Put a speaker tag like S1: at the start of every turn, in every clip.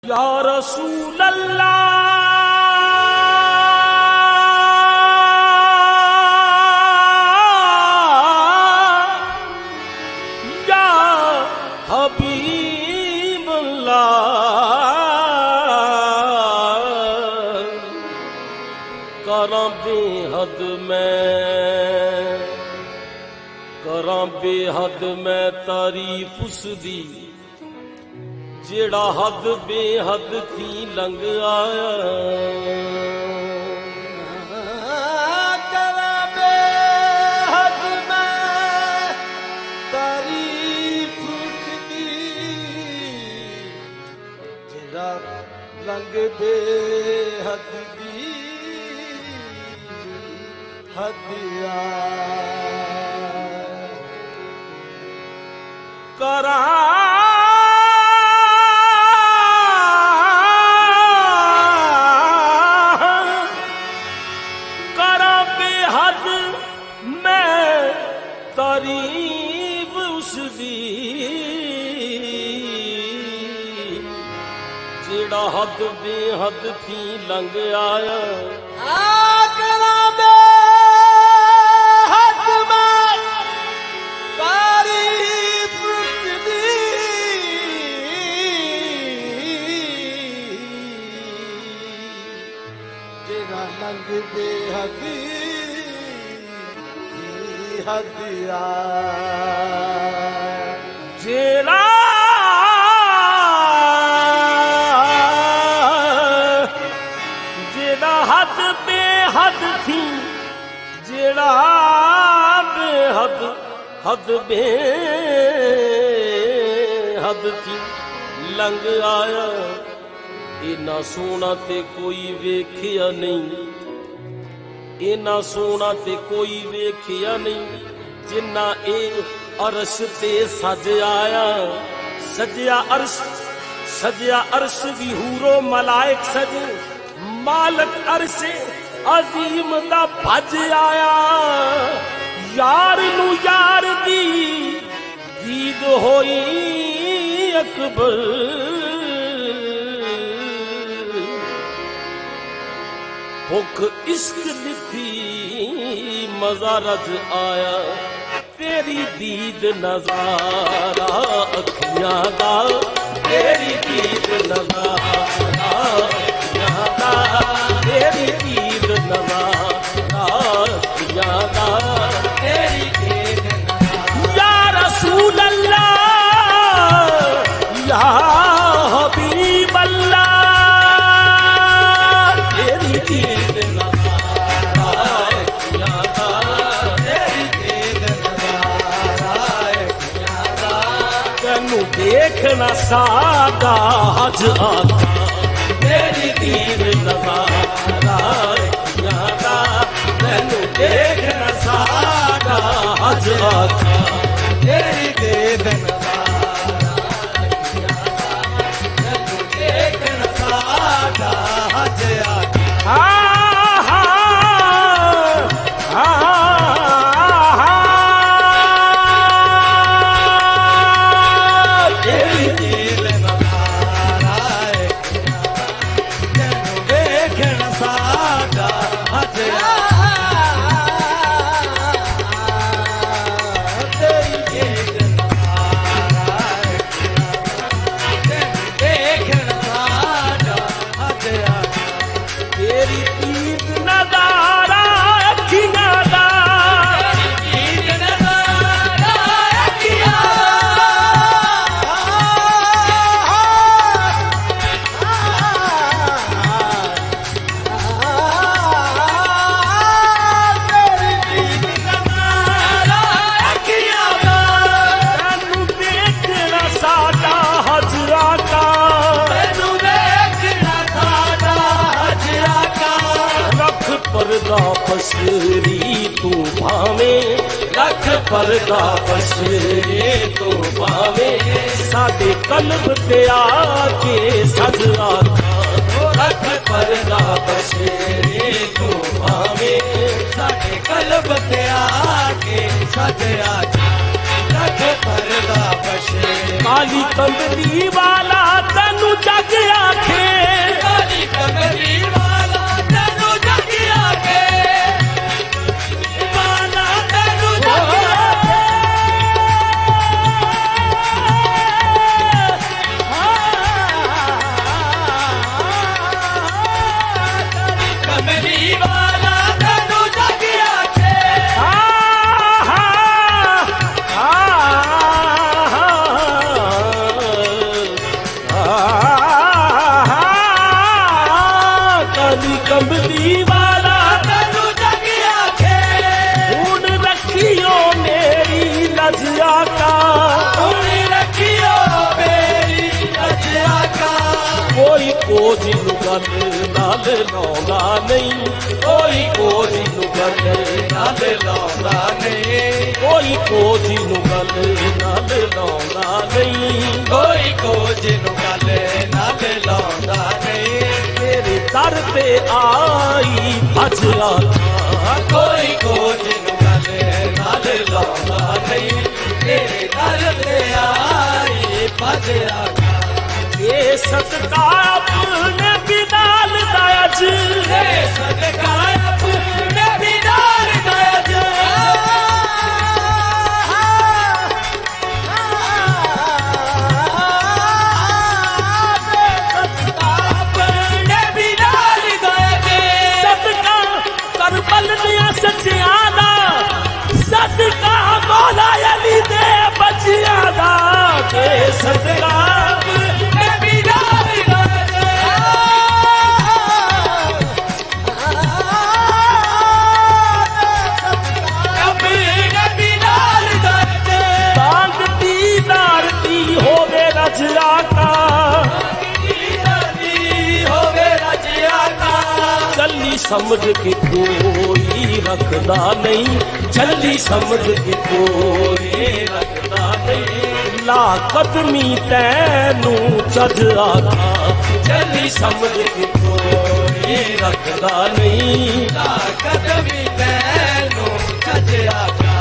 S1: या रसूल अल्लाह या हबीब अल्लाह करा बेहद मैं तारीफ उसदी जेड़ा हद बेहद थी लंघ आया।
S2: करा बेहद मैं तारीफ उसदी जेड़ा लंघ बेहद दी हद आया।
S1: करा बेहद मैं तारीफ उसदी जेड़ा हद बेहद थी लंघ आया।
S2: करा बेहद मैं तारीफ उसदी जेड़ा लंघ बेहद हद
S1: जेड़ा जेड़ा हद बेहद थी जेड़ा बेहद हद बेहद थी लंघ आया। इना सोना ते कोई वेखिया नहीं, इना सोना ते कोई वेखिया नहीं जिन्ना ए अरश ते सज आया। सजया अर्श भी हूरो मलाइक सजे मालक अर्श अजीम दा भज आया। यार नू यार दी दीद होई अकबर भुख इश्क दिखी मजा रज आया। तेरी दीद नजारा अखियां दा तेरी दीद नजारा अखियां दा तेरी दीद नजारा अखियां दा तेरी दीद या रसूल अल्लाह या हबीब अल्लाह तेरी दीद नजारा अखियां दा तेरी दीद नजारा अखियां दा तैनू देखना सादा हज आता तेरी दीद नजारा अखियां दा तैनू देखना सादा हज आता तेरी दीद नजारा अखियां दा तैनू देखना सादा हज आता। तेरी दीद नजारा तैनू देखना सादा हज तेरी दीद नजारा तैनू देखना सादा हज तेरी दीद नजारा अखियां दा दीद नजारा अखियां तेरी दीद नजारा अखियां दा तैनू देखना सादा हज आता तैनू देखना सादा हज आता। रख पर्दा बशरी तू भावे रख पर्दा बशरी तू भावे साडे कल्ब ते आके सज आता। रख पर्दा बशरी तू भावे साडे कल्ब ते आके सज आता। रख पर्दा बशरी काली कंदली वाला तैनू जग आका
S2: सोनी रखियो मेरी अज आका
S1: कोई कोजी नू गल नाल लाउंदा नहीं कोई कोजी नू गल नाल लाउंदा नहीं कोई कोजी नू गल नाल लाउंदा नहीं
S2: कोई कोजी नू गल नाल लाउंदा नहीं
S1: तेरे दर ते आई भज आका
S2: कोई कोजी नू गल नाल लाउंदा नहीं तेरे दर ते आई भज आका
S1: ये सदका अपने बिलाल दा अज
S2: ये सदका अपने बिलाल दा अज अपने बिलाल दा
S1: सदका करबल दियां सच्चियां दा सदका मौला अली दे बच्चियां दा ते सदका चली समझ के कोई रखदा नहीं चली समझ के कोई रखदा नहीं ला कदमी तैनू चढ़ आका चली समझ के कोई रखदा नहीं
S2: ला कदमी तैनू चढ़ आका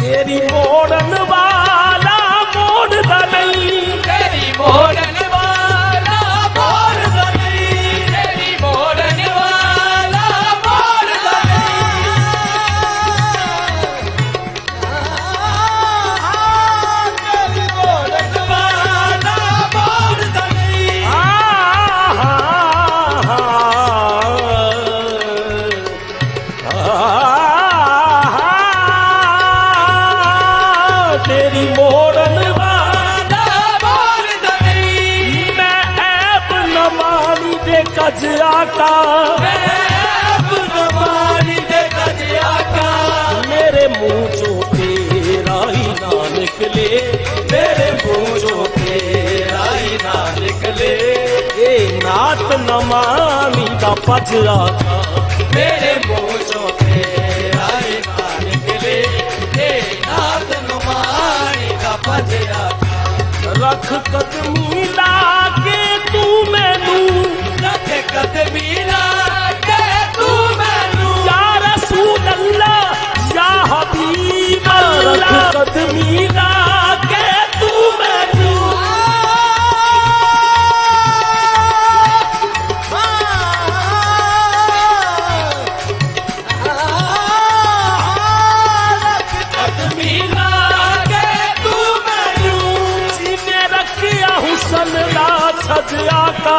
S1: तेरी मोड़न वाला मोड़दा नहीं
S2: तेरी मोड़न वाला मोड़दा नहीं तेरी मोड़न वाला मोड़दा नहीं तेरी मोड़न वाला मोड़दा नहीं
S1: तेरी मोड़न वाला
S2: मोड़दा नहीं
S1: मैं ऐब न मानी दे कज आका मेरे मुंह चो तेरा ही ना निकले मेरे मुंह चो तेरा ही ना निकले ये नात न मानी दा पज आका
S2: मेरे मुंह चो तेरा ही ना निकले ये नात नुमानी का पज आका
S1: रख कदमी ला के तू मैनू
S2: रख कदमी ला के तू मैनू
S1: या रसूल अल्लाह या हबीब अल्लाह रख कदमी ला के तू मैनू
S2: कदमी ला के तू मैनू
S1: जिने रखिया हुसन दा छज आका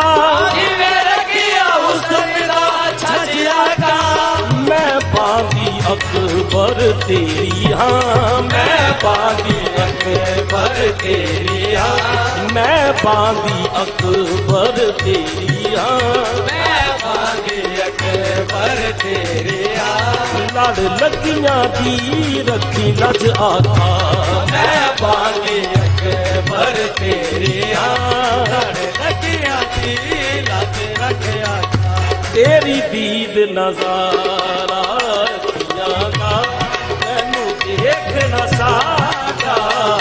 S2: जिने रखिया हुसन दा छज आका
S1: मैं बागी अकबर तेरी हाँ मैं बागी अकबर तेरी हाँ मैं बागी अकबर तेरी हाँ
S2: मैं बागी अकबर तेरे
S1: लड़ लगियां दी रखी नज आका
S2: मैं बागी अकबर तेरे लड़ लगियां दी लज रख आका
S1: तेरी दीद नजारा किया का मैनू देख न साका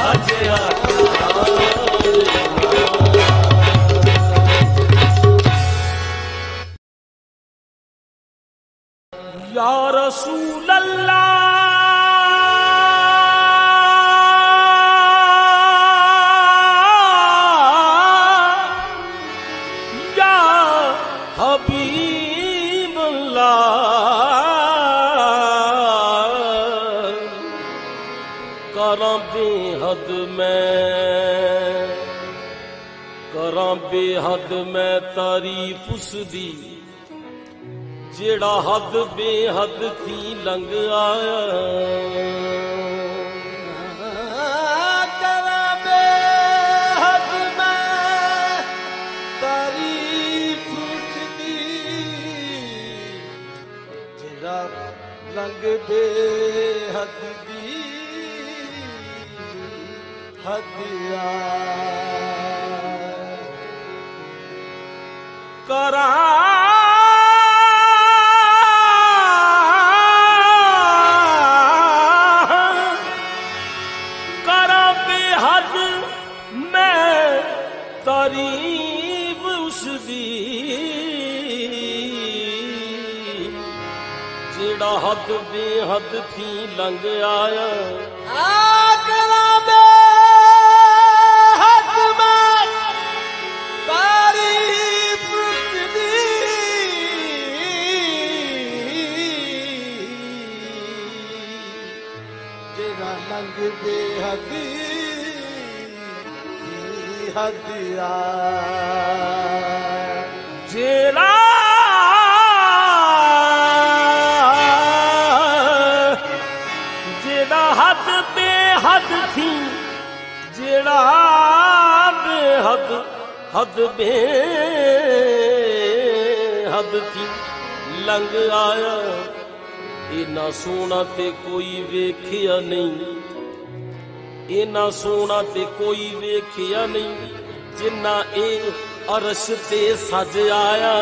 S1: हज आका या रसूल अल्लाह या हबीब अल्लाह करा बेहद मैं तारीफ उसदी जेड़ा हद बेहद थी लंघ आया
S2: करा बेहद मैं तारीफ उसदी जेड़ा लंघ बेहद दी हदिया
S1: करा करा बेहद मैं तारीफ उसदी जेड़ा हद बेहद थी लंघ आया
S2: करा बेहद मैं तारीफ उसदी जेड़ा लंघ बेहदी हदिया
S1: जेड़ा जेड़ा हद बेहद थी जेड़ा बेहद हद बेहद थी लंघ आया इना सोना ते कोई वेखिया नहीं इना सोना ते कोई वेखिया नहीं जिन्ना ए अर्श ते सज आया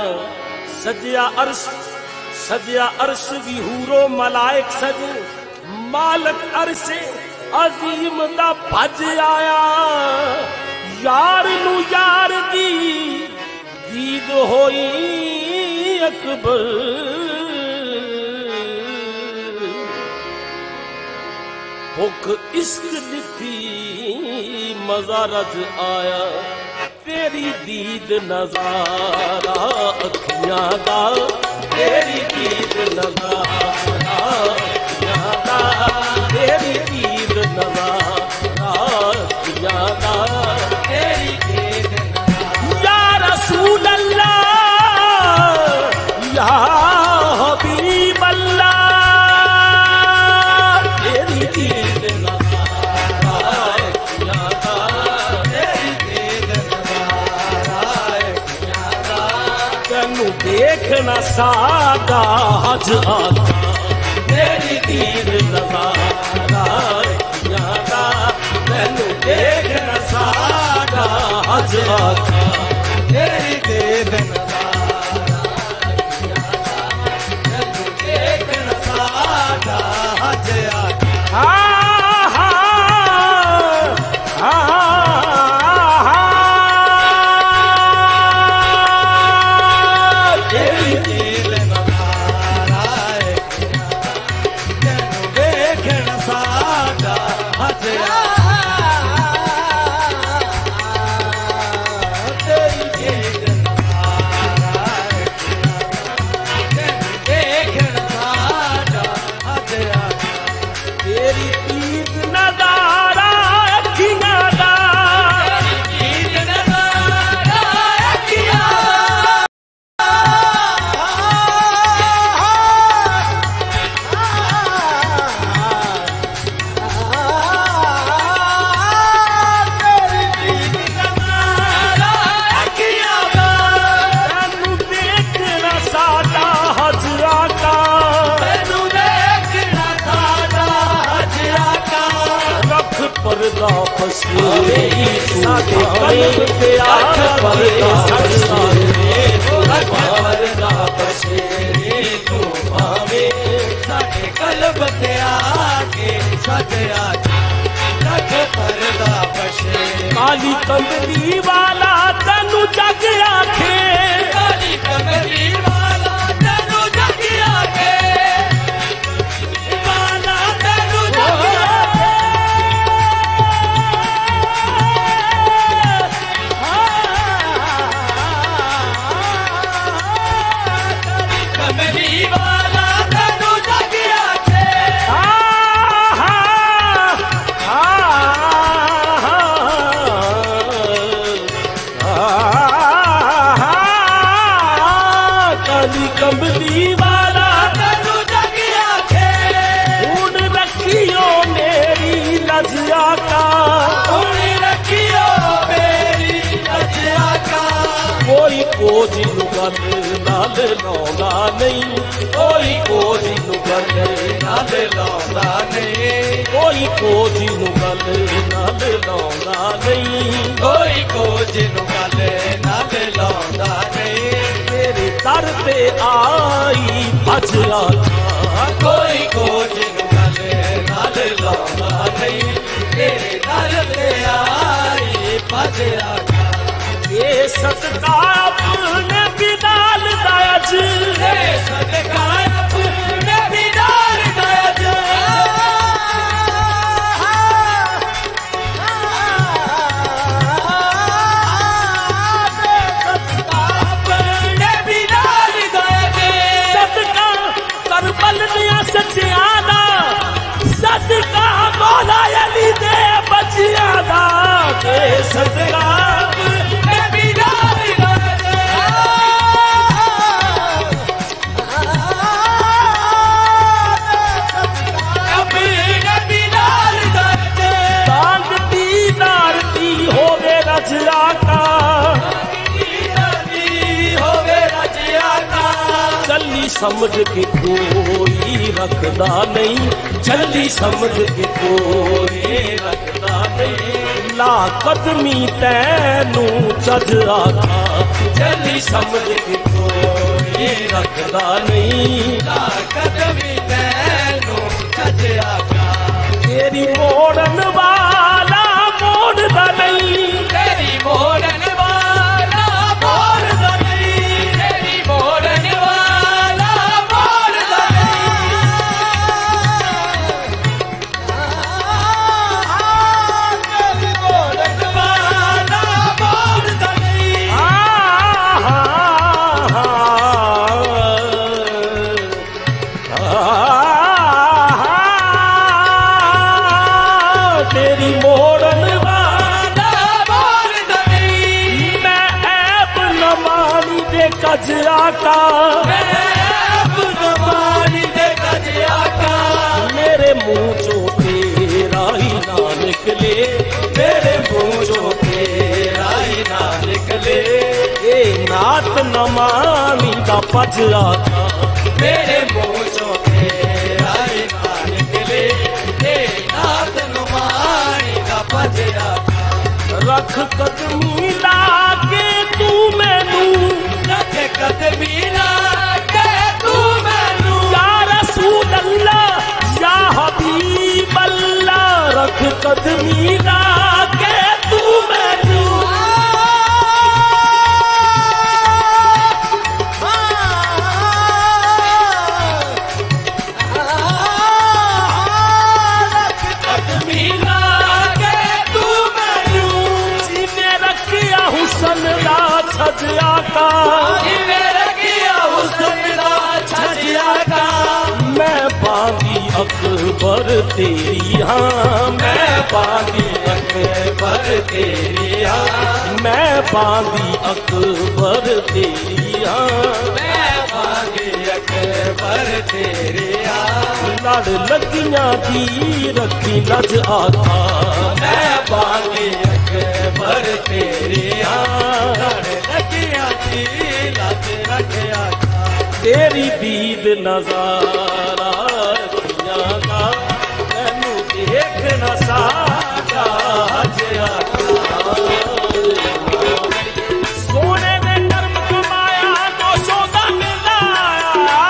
S1: सजया अर्श भी हूरो मलाइक सज मालक अरशे अजीम दा भज आया यार नू यार दी दीद होई अकबर भुख इश्क दिखी मजा रज आया तेरी दीद नजारा अखियां दा तेरी दीद नजारा अखियां दा तेरी दीद नजारा अखियां दा
S2: तेरी दीद
S1: या रसूल अल्लाह या हबीब अल्लाह देखना सादा हज आता तेरी दीद नजारा यादा मैनू देखना सादा हज आता
S2: तेरी दीद नजारा मैनू देखना सादा हज आता
S1: पर्दा पसे साडे कल्ब ते आख पर्दा पर्दा पसे तू भावे
S2: साडे कल्ब ते आके सजया रख पर्दा पसे
S1: काली कमली वाला तनु जग आखे
S2: काली कमली वाला तनु जग आखे वाला तनु जग कमली वाला तनु जग आखे
S1: काली कमली वाला
S2: तनु जग आखे
S1: हुण रखियो मेरी लजिया का
S2: हुण रखियो मेरी लजिया का
S1: कोई कोजी गल नाल लाउंदा नहीं कोई कोजी गल नाल लाउंदा नहीं कोई कोजी गल नाल लाउंदा नहीं
S2: कोई खोज नू गल नाल लाउंदा नहीं
S1: तेरे दर ते आई भज आखा
S2: कोई खोज नू गल नाल लाउंदा नहीं तेरे दर ते आई भज आखा
S1: ये सदका अपने बिलाल दा अज
S2: ये सदका अपने बिलाल दा अज अपने बिलाल दा
S1: सदका करबल दियां सच्चियां दा सदका मौला अली दे बच्चियां दा ते सदका समझ के कोई रखदा नहीं जल्दी समझ के कोई रखदा नहीं ला कदमी तैनू जज आखा जल्दी समझ के कोई रखदा नहीं
S2: ला कदमी तैनू जज आखा
S1: तेरी मोड़न वाला मोड़दा नहीं
S2: तेरी मोड़न वाला मोड़दा नहीं तेरी मोड़न
S1: कजरा का मेरे मुंह चो तेरा ही ना निकले
S2: मेरे मुंह चो तेरा ही ना निकले
S1: ये नात नमानी का पजरा का
S2: मेरे मुंह चो तेरा ही ना निकले ये नात नमानी का पजरा
S1: रख कदमी लाके तू मैनू
S2: रख कदमी लाके तू मैनू
S1: या रसूल अल्लाह या हबीब अल्लाह रख कदमी लाके तू मैनू छजिया का मैं बांधी अकबर तेरी हाँ मैं बांधी
S2: अकबर तेरी हाँ
S1: मैं बांधी अकबर तेरी हाँ
S2: मैं बांधी अकबर तेरी हाँ
S1: लड़ लगियां दी रखी लज आखा
S2: मैं बांधी अकबर तेरी हाँ लड़ लगियां दी लज रखिया
S1: तेरी दीद नजारा का मैनू देख न साका सोने ने कर्म कमाया तो सौदा मिलाया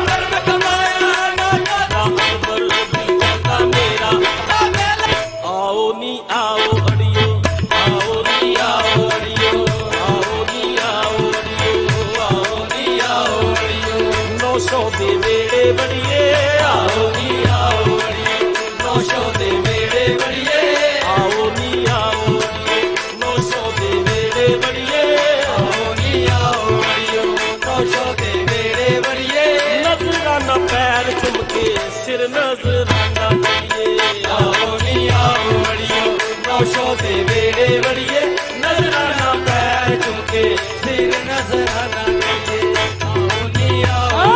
S2: कर्म कमाया
S1: मेरा आओ नी आओ अड़ियो आओ नी आओ अड़ियो आओ नी आओ अड़ियो आओ नी आओ अड़ियो 900 दे वेड़े बड़िए आओ नी आओ अड़ियो 900 दे वेड़े बड़िए आओ नी आओ अड़ियो 900 दे वेड़े बड़िए
S2: आओ नी आओ अड़ियो 900 दे वेड़े बड़िए
S1: नजराना पैर चुमके सिर नजराना बड़िए
S2: आओ नी आओ अड़ियो 900 दे वेड़े बड़िए नजराना पैर चुमके सिर नजराना बड़िए आओ नी आओ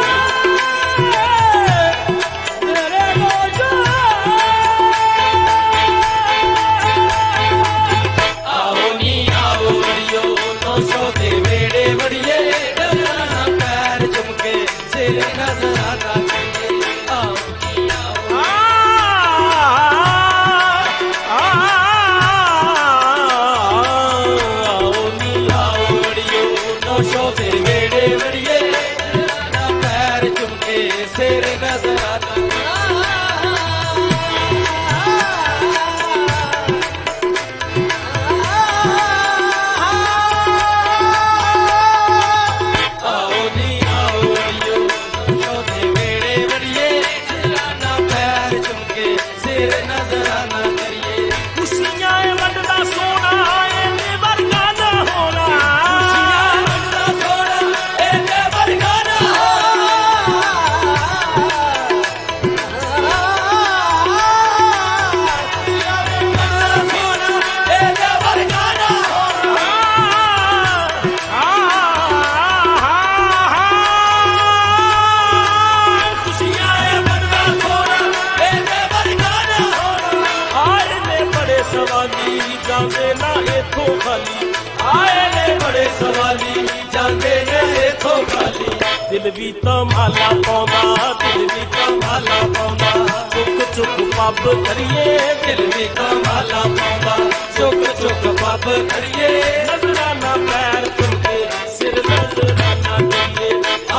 S1: सवाली जाते ना इथों खाली
S2: आए ने बड़े सवाली जाते ने इथों खाली
S1: दिल भी तमाला पाउंदा दिल भी तमाला पाउंदा चुक चुक पब करिए
S2: दिल भी तमाला पाउंदा चुक चुक पब करिए
S1: नजराना पैर चुके सिर नजराना करिए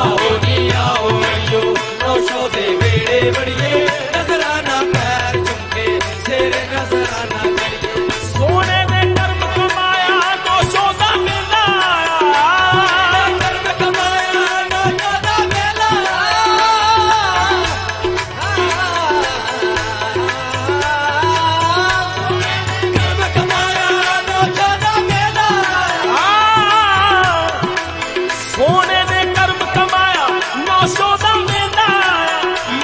S2: आओ नी आओ अड़ियो नौशो दे वेड़े बड़िए नजराना पैर चुके सिर नजराना करिए
S1: सोने ने कर्म कमाया नौशो दा मेला
S2: कर्म कमाया नौशो दा मेला कर्म कमाया नौशो दा मेला
S1: सोने ने कर्म कमाया नौशो दा मेला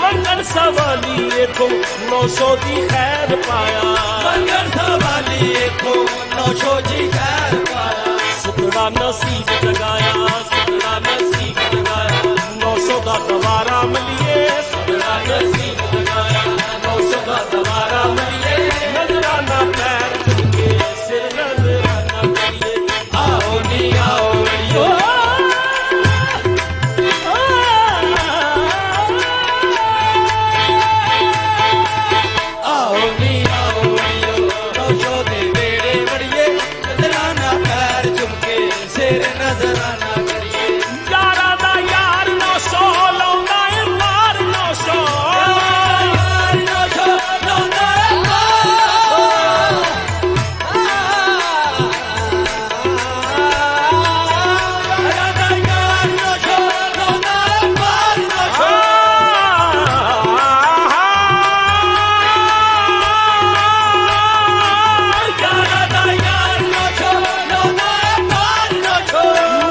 S1: मंगन सवाली इथों नौशो दी खैर पाया
S2: मंगन सवाली इथों नौशो जी खैर पाया
S1: सुखड़ा नसीब जगाया सुखड़ा नसीब जगाया नौशो दा दोबारा मिलिए सुखड़ा नसीब जगाया नौशो दा दोबारा मिलिए नजराना पैर चुके सिर नजराना करिए
S2: आओ नी आओ अड़ियो आओ नी आओ अड़ियो नौशो दे वेड़े बड़िए नजराना पैर चुमके सिर नजराना करिए
S1: यारा दा यार नौशो लाउंदा ए मार नौशो
S2: यार नौशो लाउंदा ए मार यारा दा यार नौशो लाउंदा ए मार नौशो यारा दा यार नौशो लाउंदा ए मार नौशो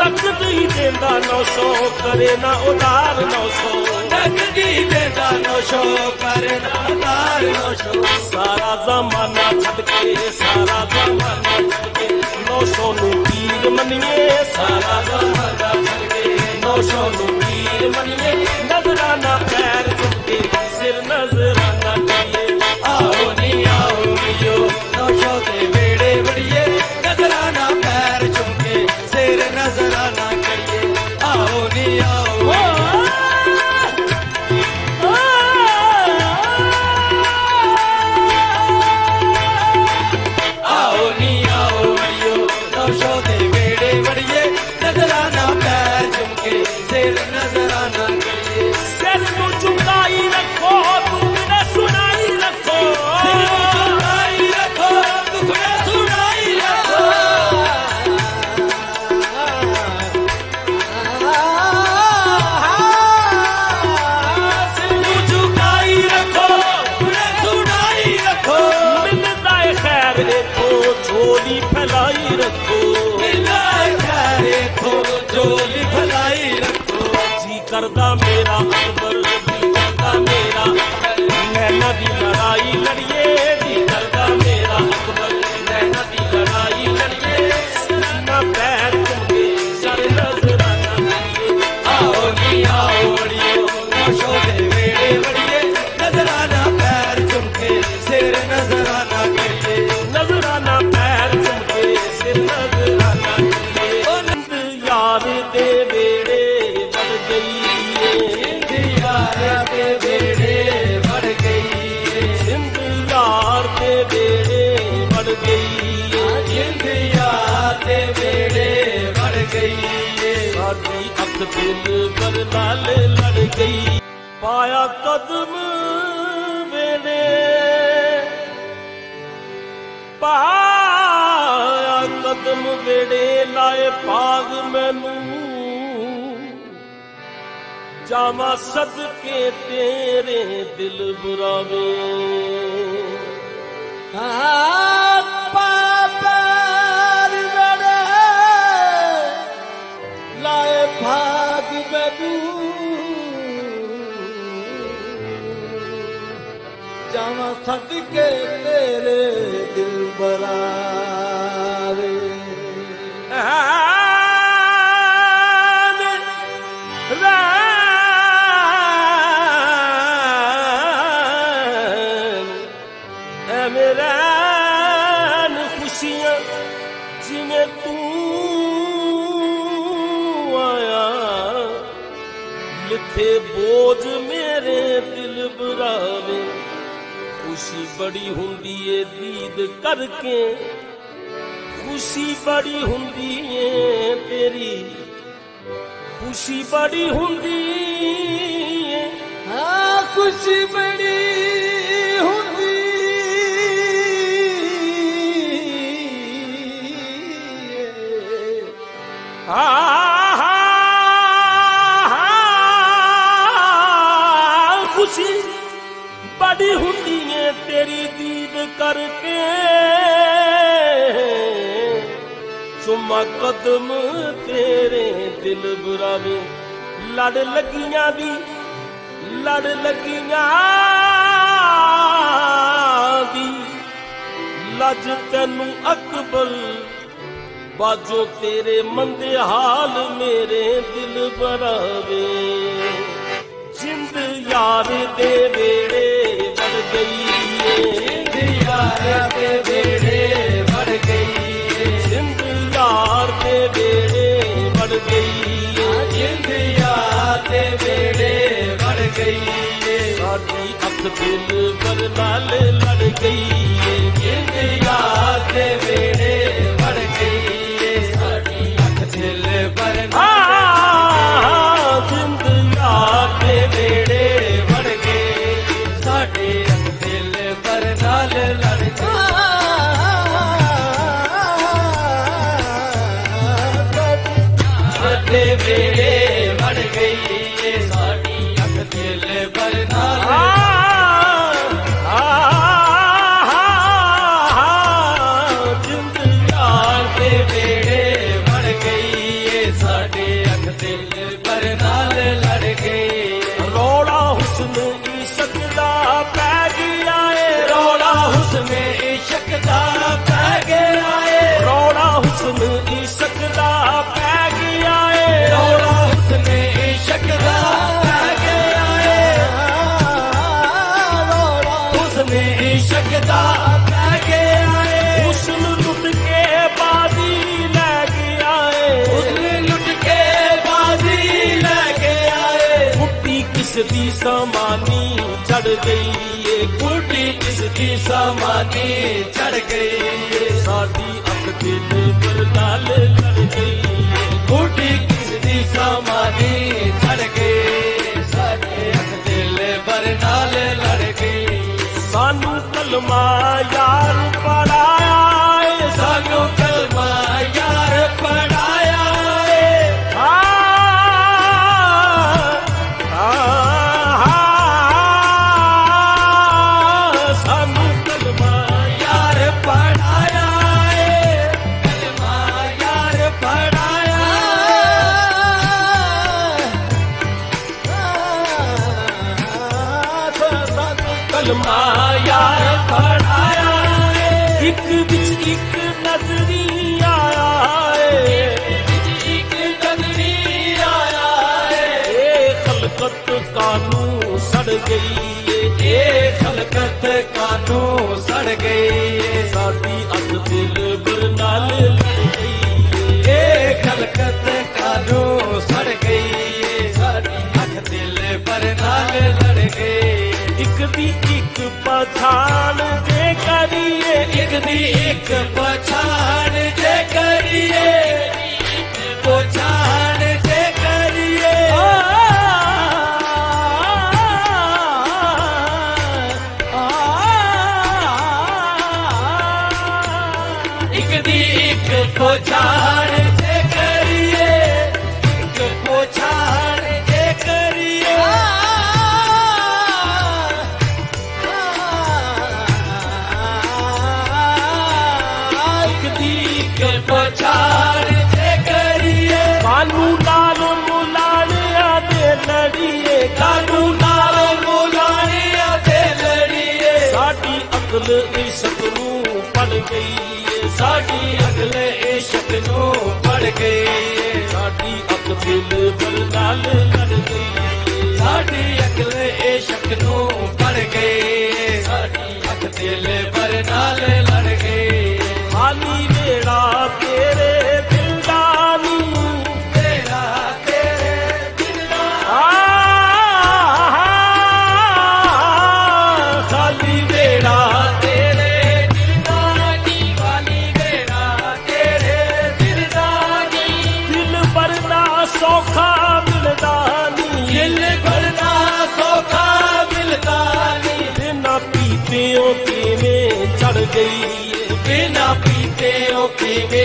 S1: नकद ही देंदा नौशो करे ना उधार नौशो
S2: नकदी देता नौशो करे ना उधार नौशो
S1: सारा जमाना छड़ के सारा जमाना छड़ के नौशो नु पीर मनिए सारा जमाना छड़ के नौशो नु पीर मनिए नजराना पैर चुके सिर नजराना करिए
S2: आओ नी आओ अड़ियो नौशो दे वेड़े बड़िए नजराना पैर चुमके सिर नजराना करिए आओ नी आओ आओ नी आओ अड़ियो नौशो दे वेड़े बड़िए नजराना पैर चुमके सिर नजराना करिए
S1: सिर नु झुकाई रखो तुमने सुनाई रखो
S2: सुनाई रखो दुखड़े सुनाई रखो सिर झुकाई रखो दुखड़े सुनाई रखो
S1: मिलता है खैर देखो झोली फैलाई रखो
S2: मिलाए खैरे थो जोली भलाई रखो
S1: जी करदा मेरा अकबर जी करदा मेरा नैना दी लड़ाई लड़िए जी करदा मेरा अकबर नैना दी लड़ाई लड़िए ना पैर चुके सर नजराना करिए
S2: आओ नी आओ अड़ियो नौशो दे वेड़े बड़िए नजराना पैर चुमके सिर नजराना करिए
S1: नजराना पैर चुके सिर नजराना करिए यार दे बेड़े बढ़ गई
S2: यार के बेड़े बढ़ गई
S1: जिंद यार दे बेड़े बढ़ गई
S2: जिंद यार के बेड़े बढ़ गई
S1: साडी अख दिल पर लाल लड़ गई पाया कदम बेड़े पाया कदम बेड़े लाए पाग मैनू जावा सदके तेरे दिल बुरावे
S2: पापर बड़े लाए भाग बदू जावा सदके तेरे दिल बरावे
S1: तू आया लिथे बोझ मेरे दिल बरावे खुशी बड़ी हुंदी है दीद करके खुशी बड़ी हुंदी है तेरी खुशी बड़ी हुंदी है
S2: हाँ खुशी बड़ी हुंदी
S1: खुशी बड़ी हुंदी है तेरी दीद करके चुम्मा कदम तेरे दिल बुरावे लड़ लगियां दी लड़ लगियां दी लज तैनू अकबल बाजो तेरे मंदे हाल मेरे दिल बरावे जिंद यार दे बेड़े बढ़ गई है
S2: जिंद यार दे बेड़े बढ़ गई है
S1: जिंद यार दे बेड़े बढ़ गई है
S2: जिंद यार दे बेड़े बढ़ गई है
S1: साडी अख दिल पर नाल लड़ गई है
S2: जिंद यार दे बेड़े बढ़ गई है साडी अख दिल पर
S1: जिंद यार दे
S2: बेड़े बढ़ गए साडे अख दिल पर नाल लड़ गए साडे बेड़े बढ़ गई साडी अख दिल पर नाल
S1: जिंद यार
S2: दे बेड़े बढ़ गई साडे अख दिल पर नाल लड़ गए
S1: रोड़ा हुस्न इश्क दा पै गया है
S2: रोड़ा हुस्न इश्क दा पै गया है
S1: रोड़ा हुस्न इश्क दा पै गया है
S2: रोड़ा हुस्न इश्क दा पै गया है रोड़ा हुस्न इश्क दा पै गया है
S1: हुस्न लुट के बाजी ले गया है
S2: हुस्न लुट के बाजी ले गया है
S1: कुट्टी किस दी समानी चढ़ गई है
S2: बूटी किसकी समानी चढ़ गई है
S1: साडी अख दिल पर नाल लड़ गई है
S2: बूटी किसकी समानी चढ़ गई साडे अख दिल पर नाल लड़ गई
S1: सानू कलमा यार पढ़ाया है
S2: सानू कलमा यार पढ़ाया है
S1: सानू कलमा
S2: यार पढ़ाया है कलमा यार पढ़ाया
S1: कलमा
S2: यार पढ़ाया है
S1: एक बिच एक नजरी आया है
S2: एक नजरी आया है
S1: ए खलकत कानू सड़ गई है
S2: ये खलकत कानू सड़ गई है
S1: साडी अख दिल पर नाल लड़ गई है
S2: ये खलकत कानू सड़ गई है साडी अख दिल पर नाल लड़ गई
S1: एक दी एक पछाण जे करिए
S2: एक दी एक पछाण जे करिए पछाण जे करिए एक दी एक पछाण जे करिए एक पछाण जे करिए एक दी एक पछाण जे करिए
S1: कानू नाल मुलाणिया दे लड़िए
S2: कानू नाल मुलाणिया ते लड़िए
S1: साडी अकल इश्क नू पड़ गई है
S2: साडी अकल इश्क नू पड़ गई
S1: साडी अक दिल पर नाल लड़ गई है
S2: साडी अकल इश्क नू पड़ गई साडी अख दिल पर नाल लड़ गई
S1: खाली वेड़ा तेरे
S2: बिना पीते ओ कीवे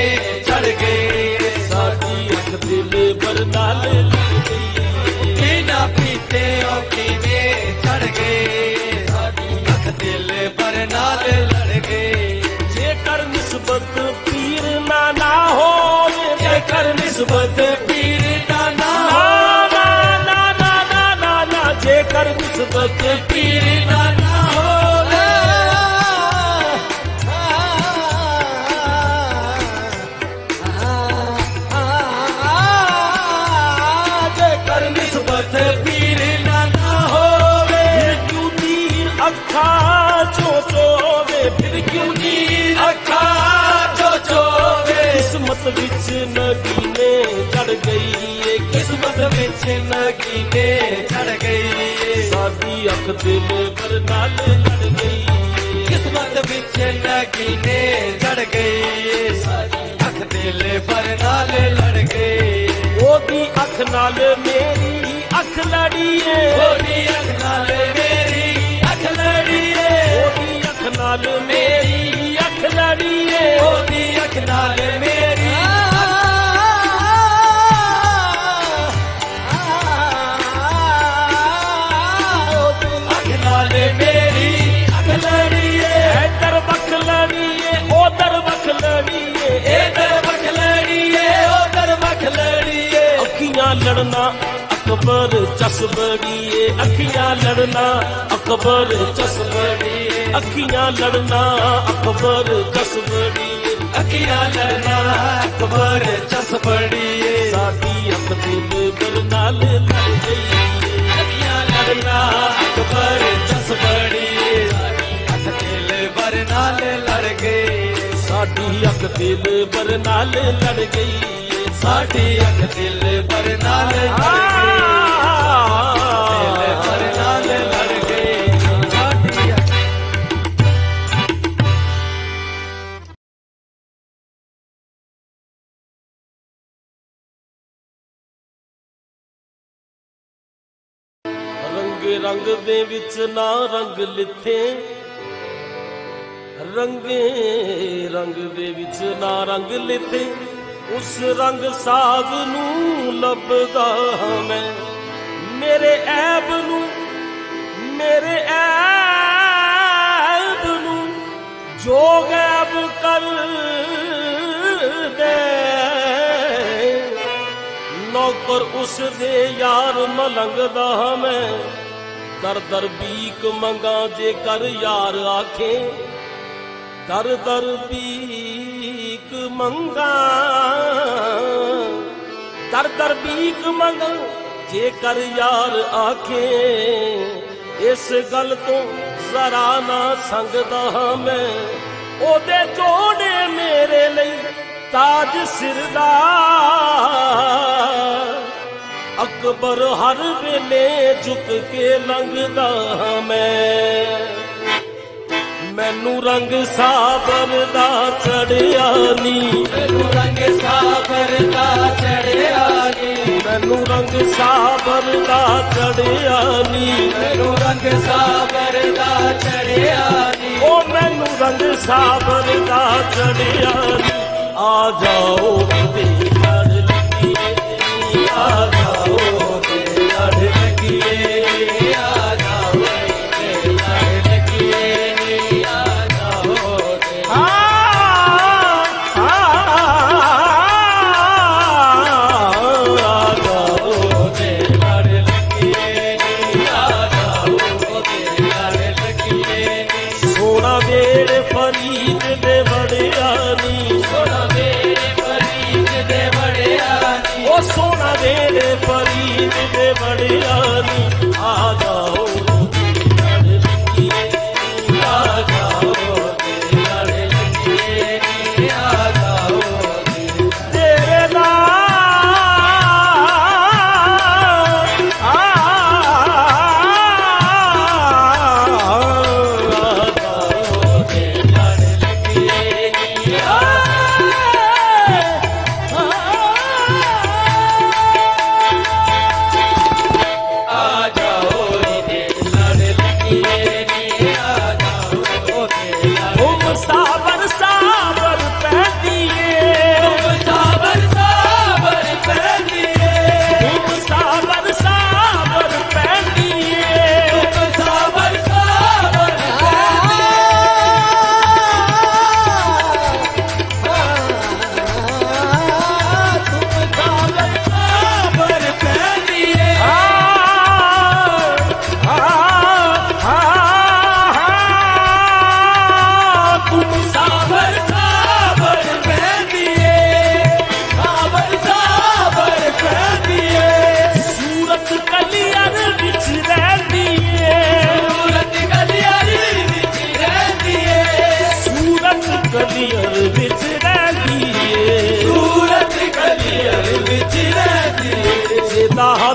S2: चढ़ गए
S1: साडी अख दिल बर नाल लड़ गई
S2: बिना पीते ओ कीवे चढ़ गए साडी अख दिल बर नाल लड़ गए
S1: जेकर निस्बत पीर ना हो
S2: जेकर निस्बत पीर ना
S1: जेकर निस्बत
S2: पीर ना हो जेकर निस्बत पीर ना हो
S1: क्यों नीर अखा चोचोवे फिर क्यों नीर
S2: अखा चोचोवे
S1: किस्मत विच नगीने चढ़ गई
S2: किस्मत विच नगीने चढ़ गई
S1: साडी अख दिल बर नाल लड़ गई
S2: किस्मत विच नगीने चढ़ गई साडी अख दिल बर नाल लड़ गई
S1: ओदी अख नाल मेरी अख लड़ी है
S2: ओदी अख नाल मेरी अख लड़ी है
S1: ओदी अख नाल मेरी अख लड़ी है
S2: ओदी अख नाल मेरी अख नाल मेरी अख लड़ी है
S1: इधर बख लड़ी है उधर बख लड़ी है
S2: इधर बख लड़ी है उधर बख लड़ी है
S1: अखियां लड़ना अकबर चस बड़ी है अखियां लड़ना अकबर चस बड़ी है अखियां लड़ना अकबर चस बड़ी है
S2: अखियां लड़ना अकबर चस बड़ी है
S1: साडी अख दिल बर नाल लड़ गई
S2: अखियां लड़ना अकबर चस बड़ी है अख दिल बर नाल लड़ गए
S1: साडी अख दिल बर नाल लड़ गई
S2: साडी अख दिल बर नाल लड़ गई दिल बर नाल लड़ गई साडी अख
S1: रंगे रंग दे विच ना रंग लिथे रंगे रंग दे विच ना रंग लिथे उस रंग साग नूं लभदा मैं मेरे ऐब नूं जो गैब कर दे नौकर उस दे यार मलंगदा मैं दर दर बीक मंगा जे कर यार आखे दर दर बीक मंगा दर दर बीक मंगा जे कर यार आखे इस गल तो जरा ना संगदा मैं ओदे जोड़े मेरे लई ताज सिरदा अकबर हर वेले झुक के लंघदा मैं मैनू रंग साबर दा चढ़िया नी
S2: मैनू रंग साबर दा चढ़िया नी
S1: मैनू रंग साबर दा चढ़िया नी
S2: मैनू रंग साबर दा चढ़िया नी
S1: ओ मैनू रंग साबर दा चढ़िया नी आ जाओ तेरी लड़ लगिए आ जाओ
S2: तेरी लड़ लगिए आ जाओ तेरी लड़ लगिए आ जाओ तेरी
S1: सोना वेड़ फरीद दे बड़िया नी
S2: सोना मेरे फरीद दे बड़िया नी
S1: ओ सोना वेड़ फरीद दे बड़िया नी आ जाओ तेरी लड़ लगिए
S2: आ जाओ तेरी लड़ लगिए आ जाओ तेरी
S1: तेरे नाल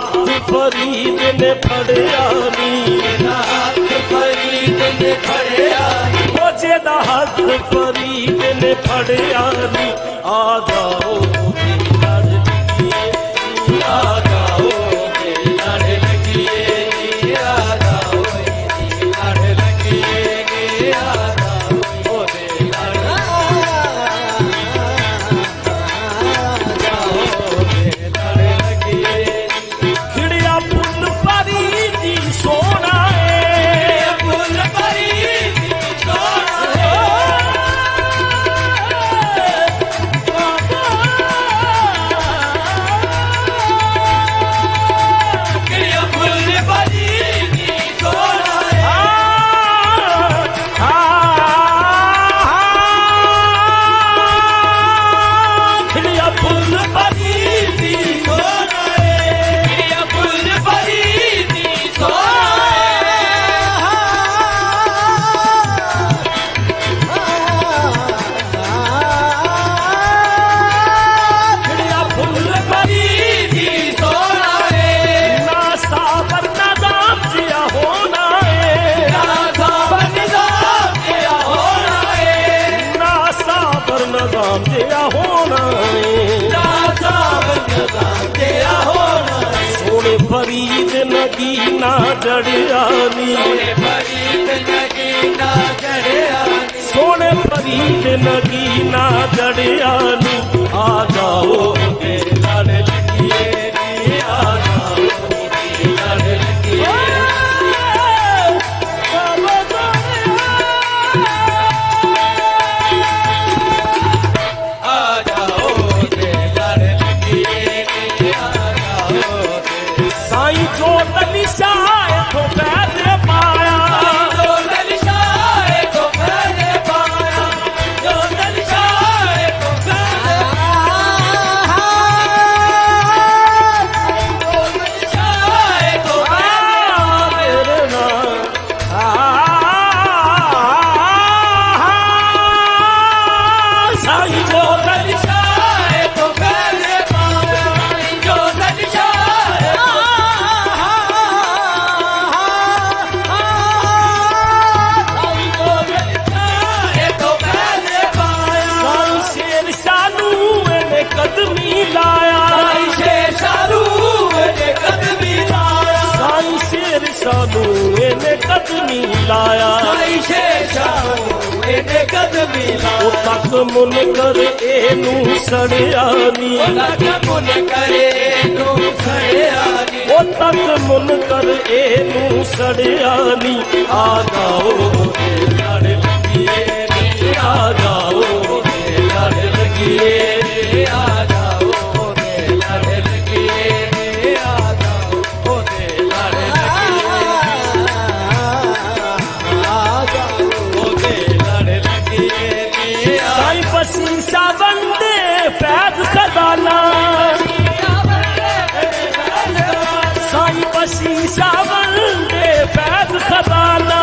S1: हाथ फरीद ने फड़िया नी,
S2: जेदा हाथ फरीद ने फड़िया नी,
S1: ओ जेदा हाथ फरीद ने फड़िया नी, आ जाओ दी लड़ लगिए,
S2: आ जाओ दी लड़ लगिए, आ जाओ दी लड़ लगिए, आ जाओ दी लड़ लगिए।
S1: खिड़िया फुल परी दी सोना है,
S2: फुल परी दी सोना खिड़िया फुल परी दी सोना
S1: खिड़िया फुल परी दी
S2: सोना खिड़िया फुल परी दी
S1: खिड़िया फुल परी
S2: दी सोना
S1: ना साबर ना दाम जिया होना है,
S2: ना साबर निजाम दिया होना
S1: ना साबर ना दाम जिया होना है,
S2: ना साबर निजाम दिया होना
S1: सोने फरीद नगीना जड़ियानी,
S2: फरीद नगीना जड़ियानी,
S1: सोने फरीद नगीना जड़ियानी, आ जाओ
S2: दे लड़ लगिए नी, आ जाओ दे लड़ लगिए, आ जाओ दे लड़ लगिए नी, आ जाओ दे
S1: साईं जो तनिशाए तो पैदे पाया,
S2: जो दलिशाए को फैले पाया, जो दलिशाए को फैले जो दलिशाए को
S1: तेरे नाम साईं जो
S2: दलिशाए को फैले पाया, जो दलिशाए को दलिशाए को फैले पाया,
S1: साईं शेर शानू ने कदमी लाया,
S2: शेर शालू ने कदमी लाया,
S1: साईं शेर शानू ने कदमी लाया,
S2: शेर शालू ने कदमी
S1: ओ
S2: लाया,
S1: तक मुन कर एनू सड़ियानी,
S2: तक मुन करे तू सड़ियानी,
S1: ओ तक मुन कर एनू सड़ियानी, आ जाओ दे लड़ लगिए नी, आ जाओ दे लड़ लगिए,
S2: आ जाओ दे लड़ लगिए, आ जाओ दे लड़ लगिए,
S1: साईं बसीसा बंदे फैज खजाना, साईं बसीसा बंदे फैज खजाना,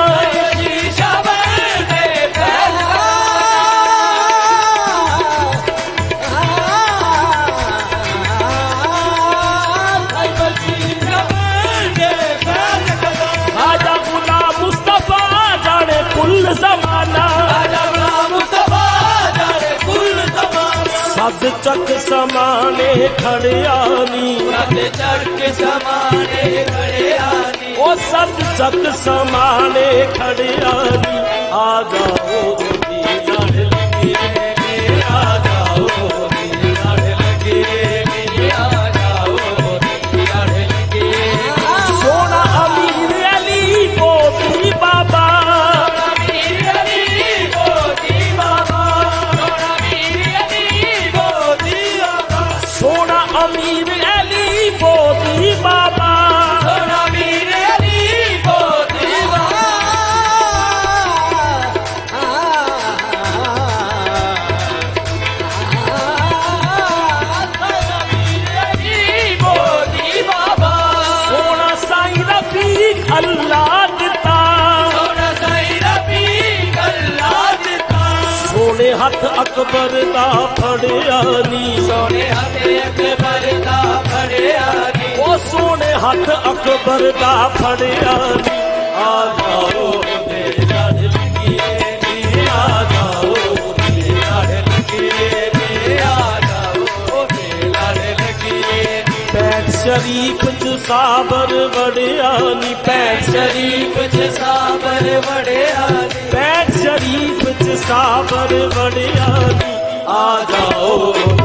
S1: आजा गुलाम मुस्तफा जाने कुल जमाना, सद चक समाने खड़ियानी,
S2: चक समाने खड़े आनी,
S1: ओ सद चक समाने खड़ियानी, आ जाओ दी लड़ लगिए,
S2: आ जाओ दी लड़ लगिए, आ जाओ दी लड़ लगिए,
S1: सोना अमीर अली मोती बाबा,
S2: मीर अली मोती बाबा, मीर अली मोती बाबा,
S1: सोना अमीर अली मोती बाबा,
S2: मीर अली मोती बाबा,
S1: अल्लाह दिता सोने हथ अकबर दा फड़िया नी
S2: सोने हथ अकबर दा फड़िया नी
S1: ओ सोने हथ अकबर दा फड़िया नी आ जाओ ते लड़ लगिए नी आ जाओ ते लड़ लगिए नी आ जाओ ते लड़ लगिए पैठ शरीफ च साबर वड़िया नी पैठ शरीफ च साबर वड़िया पैठ शरीफ च साबर वड़िया नी आ जाओ